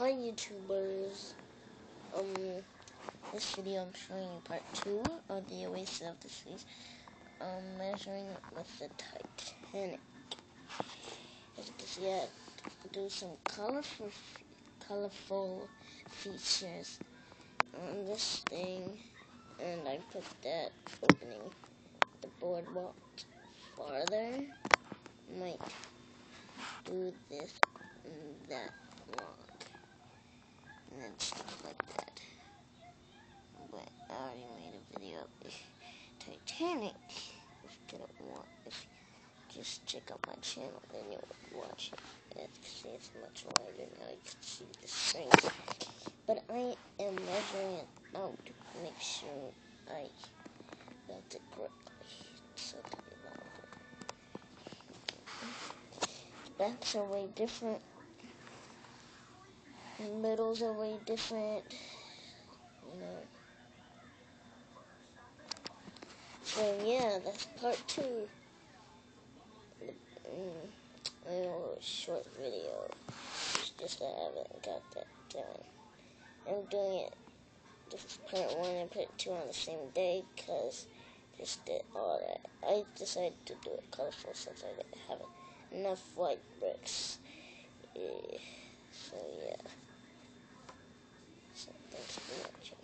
Hi YouTubers, this video I'm showing you part 2 of the Oasis of the Seas, measuring with the Titanic. As you can see, I do some colorful features on this thing, and I put that opening the boardwalk farther. Might do this and that long. And stuff like that. But I already made a video of the Titanic. If you didn't want, if you just check out my channel, then you'll watch it. As you can see, it's much wider now. You can see the strings. But I am measuring it out to make sure I built it correctly. So to be longer. The backs are way different. The middles are way different, you know. So yeah, that's part 2. A little short video. It's just that I haven't got that done. I'm doing it. This is part 1 and part 2 on the same day because just did all that. I decided to do it colorful since I didn't have enough white bricks. So yeah. So thanks for watching.